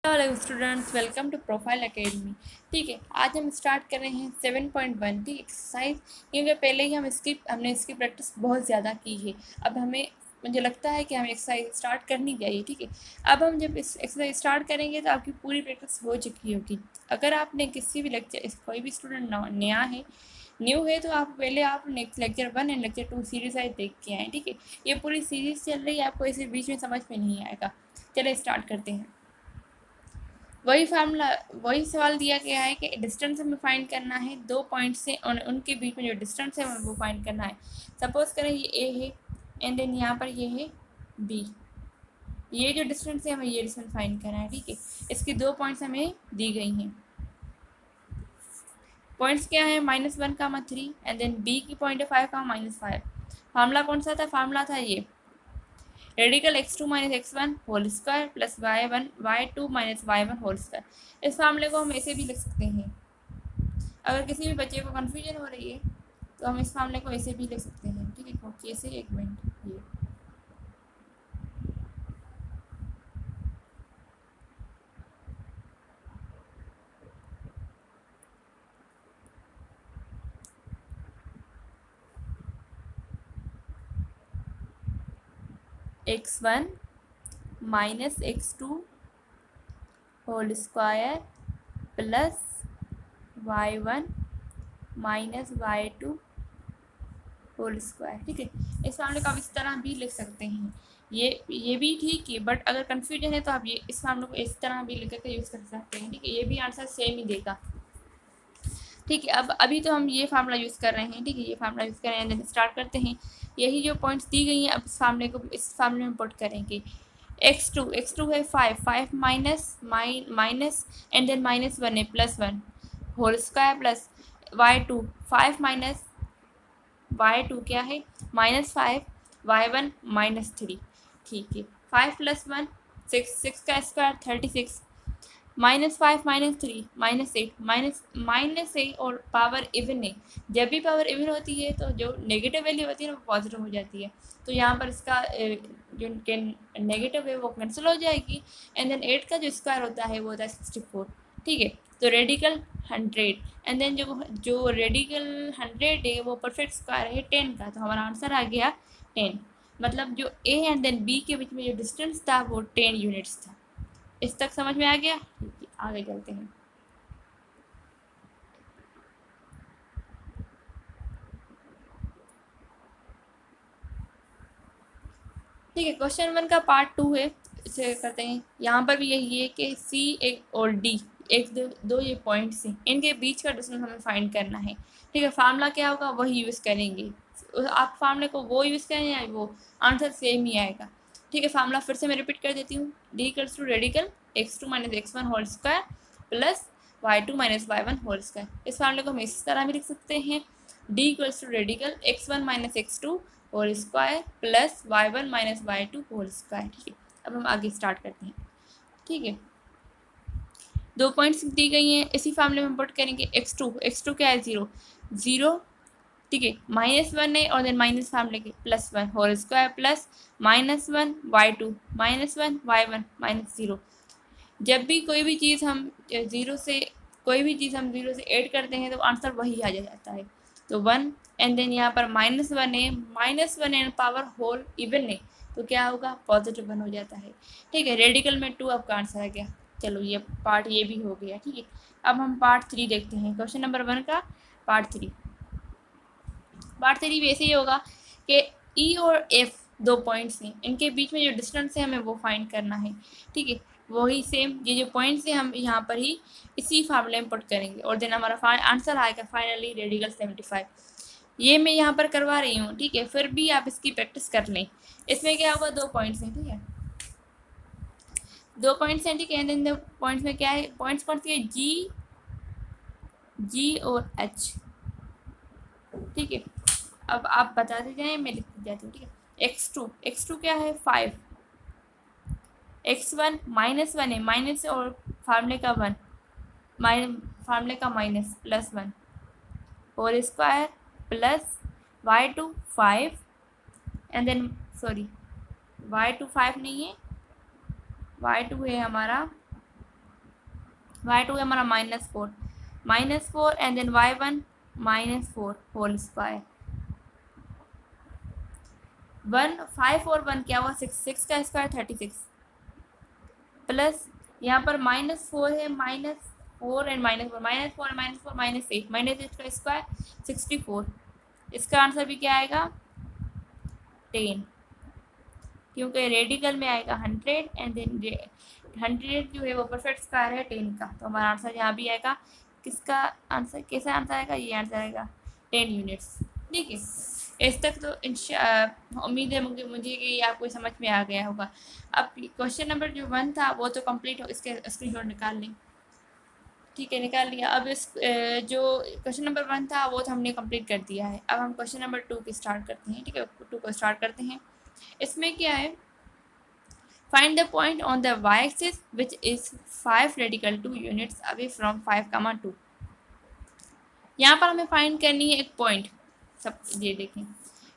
Hello students, welcome to Profile Academy. ठीक है, आज हम स्टार्ट कर रहे हैं 7.1 ठीक एक्सरसाइज। क्योंकि पहले ही हमने इसकी प्रैक्टिस बहुत ज़्यादा की है। अब मुझे लगता है कि हमें एक्सरसाइज स्टार्ट करनी चाहिए। ठीक है, अब हम जब इस एक्सरसाइज स्टार्ट करेंगे तो आपकी पूरी प्रैक्टिस हो चुकी होगी। अगर आपने किसी भी लेक्चर कोई भी स्टूडेंट न्यू है तो आप next lecture 1 and lecture 2 series आए देख के आए। ठीक है, ये पूरी सीरीज चल रही है, आपको इसे बीच में समझ में नहीं आएगा। चलिए स्टार्ट करते हैं। वही सवाल दिया गया है कि डिस्टेंस हमें फाइंड करना है। दो पॉइंट से उनके बीच में जो डिस्टेंस है हमें वो फाइंड करना है। सपोज करें ये ए है एंड देन यहाँ पर ये है बी। ये जो डिस्टेंस है हमें ये डिस्टेंस फाइंड करना है। ठीक है, इसकी दो पॉइंट्स हमें दी गई हैं। पॉइंट्स क्या है? -1, 3 एंड देन बी की पॉइंट है 5, -5। फार्मूला कौन सा था? फार्मूला था ये radical x2 - x1 whole square plus y2 - y1 whole square. इस फार्मूले को हम ऐसे भी लिख सकते हैं। अगर किसी भी बच्चे को कन्फ्यूजन हो रही है तो हम इस फार्मूले को ऐसे भी लिख सकते हैं। ठीक है, कैसे? एक मिनट, ये x1 - x2 whole square plus y1 - y2 whole square. ठीक है, इस फार्मूले को आप इस तरह भी लिख सकते हैं। ये भी ठीक है, बट अगर कन्फ्यूजन है तो आप ये इस फार्मूले को इस तरह भी लिख कर यूज़ कर सकते हैं। ठीक है, ये भी आंसर सेम ही देगा। ठीक है, अब अभी तो हम ये फार्मूला यूज़ कर रहे हैं। ठीक है, ये फार्मूला यूज़ कर रहे हैं, देन स्टार्ट करते हैं। यही जो पॉइंट्स दी गई हैं अब इस फार्मूले में पुट करेंगे। x2 है 5 माइनस एंड देन -1 है +1 whole square plus y2 5 minus y2 क्या है? -5 y1 -3। ठीक है, 5 + 1 6 का स्क्वायर 36 -5 -3 -8 -8 और पावर इवन है। जब भी पावर इवन होती है तो जो नेगेटिव वैल्यू होती है ना वो पॉजिटिव हो जाती है। तो यहाँ पर इसका जो नेगेटिव है वो कैंसिल हो जाएगी एंड देन 8 का जो स्क्वायर होता है वो होता है 64। ठीक है, तो रेडिकल 100 एंड देन जो रेडिकल 100 है वो परफेक्ट स्क्वायर है 10 का। तो हमारा आंसर आ गया 10। मतलब जो ए एंड देन बी के बीच में जो डिस्टेंस था वो 10 यूनिट्स था। इस तक समझ में आ गया? ठीक है, आगे चलते हैं। ठीक है, क्वेश्चन 1 का पार्ट 2 है, इसे करते हैं। यहाँ पर भी यही है कि सी एक और डी दो ये पॉइंट्स हैं, इनके बीच का डिस्टेंस हमें फाइंड करना है। ठीक है, फार्मूला क्या होगा वही यूज़ करेंगे। आप फार्मूले को वो यूज़ करें या वो, आंसर सेम ही आएगा। ठीक है, फार्मूला फिर से मैं रिपीट कर देती हूँ। D equals to radical x2 - x1 whole square plus y2 - y1 whole square. इस फार्मूले को हम इस तरह भी लिख सकते हैं। D equals to radical x1 - x2 whole square plus y1 - y2 whole square. ठीक है, अब हम आगे स्टार्ट करते हैं। ठीक है, दो पॉइंट्स दी गई हैं, इसी फार्मूले में पुट करेंगे। x2 क्या है? 0। ठीक है, -1 है और देन माइनस फार्मूले के +1 whole square plus -1 y2 -1 y1 -0। जब भी कोई भी चीज़ हम ज़ीरो से ऐड करते हैं तो आंसर वही आ जाता है। तो 1 एंड देन यहाँ पर -1 है, -1 एंड पावर होल इवन है तो क्या होगा? पॉजिटिव 1 हो जाता है। ठीक है, रेडिकल में 2 आपका आंसर आ गया। चलो ये पार्ट ये भी हो गया। ठीक है, अब हम पार्ट 3 देखते हैं। क्वेश्चन नंबर 1 का पार्ट 3 भी ऐसे ही होगा कि ई और एफ दो पॉइंट्स हैं, इनके बीच में जो डिस्टेंस है हमें वो फाइंड करना है। ठीक है, वही सेम ये जो पॉइंट्स हैं हम यहाँ पर ही इसी फार्मूले में पुट करेंगे और देन हमारा आंसर आएगा फाइनली रेडिकल 75। ये मैं यहाँ पर करवा रही हूँ। ठीक है, फिर भी आप इसकी प्रैक्टिस कर लें। इसमें क्या होगा? दो पॉइंट्स हैं। ठीक है, दो पॉइंट्स हैं। ठीक है, देन दो पॉइंट्स में क्या है? पॉइंट्स कौन सी है? जी और एच। ठीक है, अब आप बताते जाएं, मैं लिखती जाती हूँ। ठीक है, x2 क्या है? 5। x1 -1 है, माइनस और फार्मूले का 1 फार्मूले का minus +1 whole square plus y2 5 and then y2 5 नहीं है, y2 है हमारा y2 है हमारा -4 and then y1 -4 whole square. 5 और 1 क्या हुआ 6 का स्क्वायर 36 प्लस यहाँ पर -4 है -4 एंड -4 -8 का स्क्वायर 64। इसका आंसर भी क्या आएगा 10, क्योंकि रेडिकल में आएगा 100 एंड देन 100 जो है वो परफेक्ट स्क्वायर है 10 का, तो हमारा आंसर यहाँ भी आएगा। किसका आंसर कैसा आंसर आएगा, ये आंसर आएगा 10 यूनिट्स। ठीक है, इस तक तो उम्मीद है मुझे कि आपको समझ में आ गया होगा। अब क्वेश्चन नंबर जो 1 था वो तो कंप्लीट हो, इसके स्क्रीनशॉट निकाल लें। ठीक है, निकाल लिया। अब इस जो क्वेश्चन नंबर 1 था वो तो हमने कंप्लीट कर दिया है। अब हम क्वेश्चन नंबर 2 की स्टार्ट करते हैं। ठीक है, 2 को स्टार्ट करते हैं। इसमें क्या है, find the point on the y axis which is 5 radical 2 units away from 5, 2। यहाँ पर हमें फाइंड करनी है एक पॉइंट। सब ये देखें,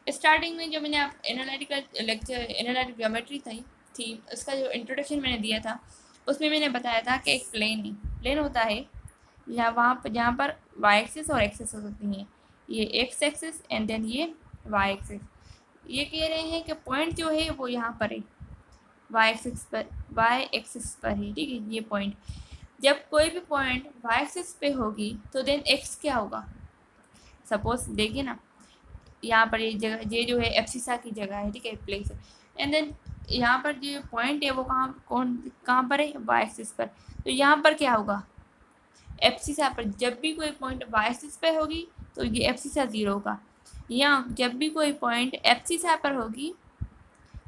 स्टार्टिंग में जो मैंने आप एनालिटिकल ज्योमेट्री थी उसका जो इंट्रोडक्शन मैंने दिया था उसमें मैंने बताया था कि एक प्लेन होता है जहाँ पर y एक्सिस और एक्सिस हो सकती हैं, ये x एक्सिस एंड देन ये y एक्सिस। ये कह रहे हैं कि पॉइंट जो है वो यहाँ पर है y एक्सिस पर है। ठीक है, ये पॉइंट जब कोई भी पॉइंट y एक्सिस पे होगी तो देन x क्या होगा। सपोज देखिए ना, यहाँ पर ये जगह ये जो है एप्सिसा की जगह है। ठीक है, प्लेस है एंड देन यहाँ पर जो पॉइंट है वो कहाँ पर है y एक्सिस पर, तो यहाँ पर क्या होगा एप्सिसा पर। जब भी कोई पॉइंट y एक्सिस पर होगी तो ये एप्सिसा 0 होगा, या जब भी कोई पॉइंट एप्सिसा पर होगी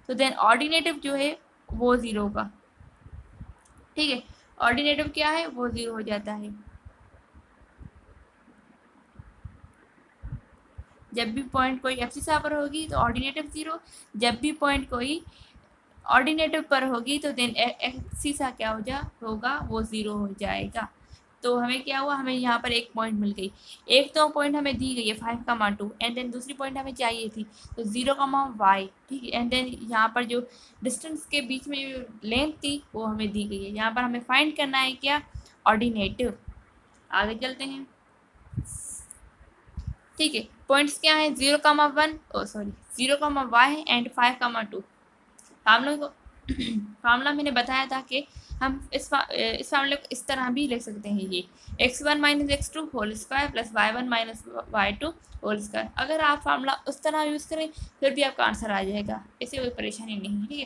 तो देन ऑर्डिनेटिव जो है वो 0 होगा। ठीक है, ऑर्डिनेटिव क्या है वो 0 हो जाता है। जब भी पॉइंट कोई एप्सिसा पर होगी तो ऑर्डिनेटिव 0, जब भी पॉइंट कोई ऑर्डिनेटिव पर होगी तो देन एप्सिसा क्या होगा वो 0 हो जाएगा। तो हमें क्या हुआ, हमें यहाँ पर एक पॉइंट मिल गई। एक तो पॉइंट हमें दी गई है 5, 2 एंड देन दूसरी पॉइंट हमें चाहिए थी तो 0, y। ठीक है, एंड देन यहाँ पर जो डिस्टेंस के बीच में जो लेंथ थी वो हमें दी गई है। यहाँ पर हमें फाइंड करना है क्या ऑर्डिनेटिव। आगे चलते हैं। ठीक है, पॉइंट्स क्या है 0, 0, y एंड 5, 2। फार्मूला मैंने बताया था कि हम इस फार्मूले को इस तरह भी लिख सकते हैं, ये x1 - x2 whole square plus y1 - y2 whole square. अगर आप फार्मूला उस तरह यूज़ करें फिर भी आपका आंसर आ जाएगा, इससे कोई परेशानी नहीं है। ठीक है,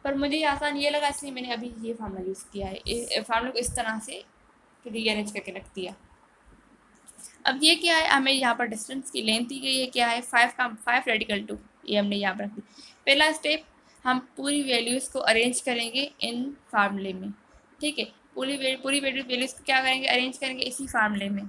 पर मुझे आसान ये लगा इसलिए मैंने अभी ये फार्मूला यूज़ किया है। फार्मूले को इस तरह से रीअरेंज करके रख दिया। अब ये क्या है, हमें यहाँ पर डिस्टेंस की लेंथ दी गई है क्या है 5 रेडिकल 2, ये हमने यहाँ पर रख दी। पहला स्टेप, हम पूरी वैल्यूज़ को अरेंज करेंगे इन फार्मूले में। ठीक है, पूरी वैल्यूज़ को क्या करेंगे अरेंज करेंगे इसी फार्मूले में।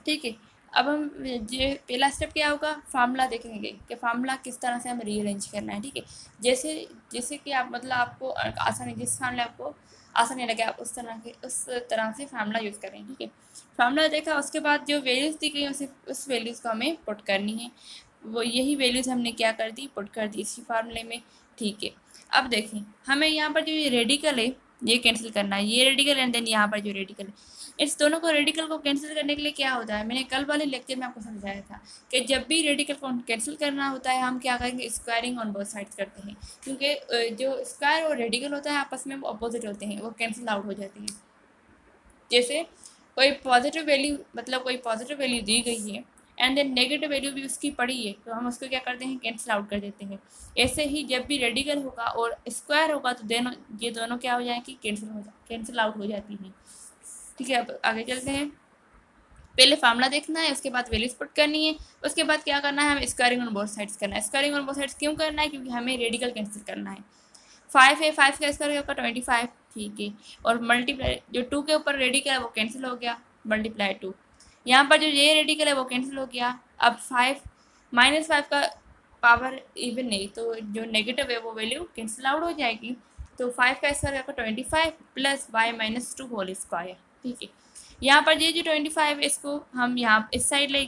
ठीक है, अब हम ये पहला स्टेप क्या होगा, फार्मूला देखेंगे कि फार्मूला किस तरह से हमें रीअरेंज करना है। ठीक है, जैसे कि आप मतलब आपको आसानी जिस फार्मूले आपको आसानी लगे आप उस तरह से फार्मूला यूज़ करें। ठीक है, फार्मूला देखा उसके बाद जो वैल्यूज़ दी गई उस वैल्यूज़ को हमें पुट करनी है। वो यही वैल्यूज़ हमने क्या कर दी पुट कर दी इसी फार्मूले में। ठीक है, अब देखें हमें यहाँ पर जो ये रेडिकल है ये कैंसिल करना है, ये रेडिकल एंड देन यहाँ पर जो रेडिकल है, इस दोनों को रेडिकल को कैंसिल करने के लिए क्या होता है, मैंने कल वाले लेक्चर में आपको समझाया था कि जब भी रेडिकल को कैंसिल करना होता है हम क्या करेंगे स्क्वायरिंग ऑन बोथ साइड्स करते हैं, क्योंकि जो स्क्वायर और रेडिकल होता है आपस में अपोजिट होते हैं, वो कैंसिल आउट हो जाते हैं। जैसे कोई पॉजिटिव वैल्यू दी गई है एंड देन नेगेटिव वैल्यू भी उसकी पड़ी है तो हम उसको क्या करते हैं कैंसिल आउट कर देते हैं। ऐसे ही जब भी रेडिकल होगा और स्क्वायर होगा तो ये दोनों क्या हो जाएंगी कैंसिल आउट हो जाती हैं। ठीक है, अब आगे चलते हैं। पहले फार्मूला देखना है, उसके बाद वैल्यूज पुट करनी है, उसके बाद क्या करना है हमें स्क्वायरिंग ऑन बोथ साइड्स करना है। स्क्वायरिंग ऑन बोथ साइड्स क्यों करना है, क्योंकि हमें रेडिकल कैंसिल करना है। 5 है, 5 का स्क्वायर होगा 25। ठीक है, और मल्टीप्लाई जो 2 के ऊपर रेडिकल है वो कैंसिल हो गया, मल्टीप्लाई 2। यहाँ पर जो ये रेडिकल है वो कैंसिल हो गया। अब 5 -5 का पावर इवन नहीं तो जो नेगेटिव है वो वैल्यू कैंसिल आउट हो जाएगी। तो 5 का स्क्वायर होगा 25 प्लस y - 2 होल स्क्वायर। ठीक है, यहाँ पर ये जो 25 है इसको हम यहाँ इस साइड ले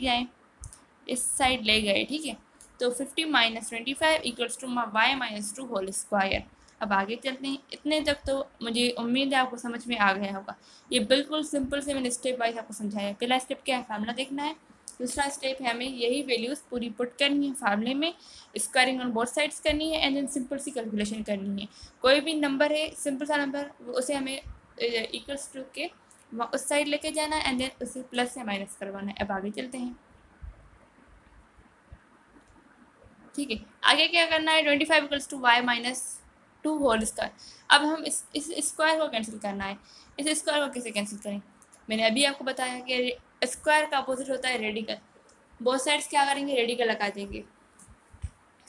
गए, ठीक है, तो 50 - 25 equals to y - 2 whole square. अब आगे चलते हैं। इतने तक तो मुझे उम्मीद है आपको समझ में आ गया होगा। ये बिल्कुल सिंपल से मैंने स्टेप वाइज आपको समझाया। पहला स्टेप क्या है, फार्मूला देखना है। दूसरा स्टेप है हमें यही वैल्यूज़ पूरी पुट करनी है फार्मूले में, स्क्वायरिंग ऑन बोथ साइड्स करनी है एंड देन सिंपल सी कैलकुलेशन करनी है। कोई भी नंबर है, सिंपल सा नंबर, उसे हमें इक्वल्स टू के उस साइड लेके जाना है एंड देन उसे प्लस या माइनस करवाना है। अब आगे चलते हैं। ठीक है, आगे क्या करना है, 25 equals to Y minus 2 whole square. अब हम इस स्क्वायर को कैंसिल करना है। इस स्क्वायर को कैसे कैंसिल करें, मैंने अभी आपको बताया कि स्क्वायर का अपोजिट होता है रेडिकल। बोथ साइड्स क्या करेंगे, रेडिकल लगा देंगे।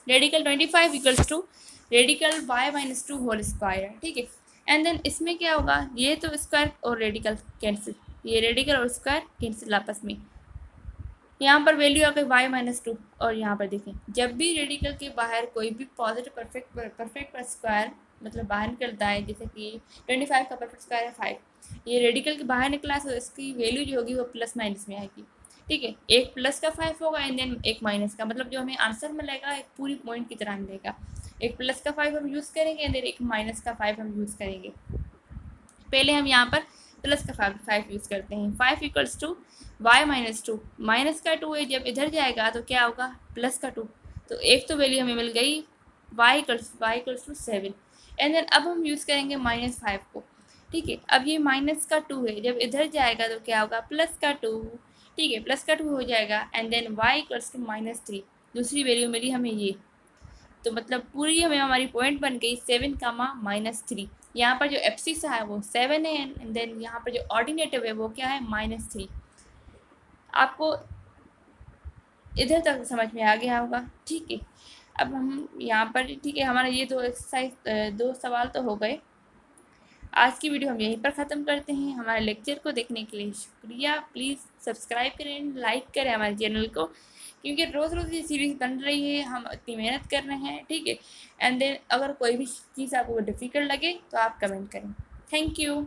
Radical 25 equals to radical Y minus 2 whole square, ठीक है। एंड देन इसमें क्या होगा, ये तो स्क्वायर और रेडिकल कैंसिल, ये रेडिकल और स्क्वायर कैंसिल आपस में। यहाँ पर वैल्यू आ गई वाई माइनस 2। और यहाँ पर देखें, जब भी रेडिकल के बाहर कोई भी पॉजिटिव परफेक्ट पर स्क्वायर मतलब बाहर निकलता है, जैसे कि 25 का परफेक्ट स्क्वायर है 5, ये रेडिकल के बाहर निकला तो इसकी वैल्यू जो होगी वो प्लस माइनस में आएगी। ठीक है, एक प्लस का 5 होगा एंड देन एक माइनस का, मतलब जो हमें आंसर मिलेगा एक पूरी पॉइंट की तरह मिलेगा। एक प्लस का 5 हम यूज़ करेंगे एंड देन एक माइनस का 5 हम यूज़ करेंगे। पहले हम यहाँ पर प्लस का 5 यूज़ करते हैं। 5 equals to Y minus 2, minus का 2 है, जब इधर जाएगा तो क्या होगा, प्लस का 2। तो एक तो वैल्यू हमें मिल गई Y equals to 7 and then अब हम यूज़ करेंगे -5 को। ठीक है, अब ये माइनस का 2 है, जब इधर जाएगा तो क्या होगा, प्लस का 2। ठीक है, प्लस का 2 हो जाएगा and then Y equals to -3। दूसरी वैल्यू मिली हमें ये, तो मतलब पूरी हमें हमारी पॉइंट बन गई 7 -3। यहाँ पर जो एब्सिस है वो 7 है एंड देन यहाँ पर जो ऑर्डिनेटिव है वो क्या है, -3। आपको इधर तक समझ में आ गया होगा। ठीक है, अब हम यहाँ पर, ठीक है, हमारा ये 2 एक्सरसाइज 2 सवाल तो हो गए। आज की वीडियो हम यहीं पर ख़त्म करते हैं। हमारे लेक्चर को देखने के लिए शुक्रिया। प्लीज़ सब्सक्राइब करें, लाइक करें हमारे चैनल को, क्योंकि रोज़ रोज़ ये सीरीज़ बन रही है, हम इतनी मेहनत कर रहे हैं। ठीक है, एंड देन अगर कोई भी चीज़ आपको डिफ़िकल्ट लगे तो आप कमेंट करें। Thank you.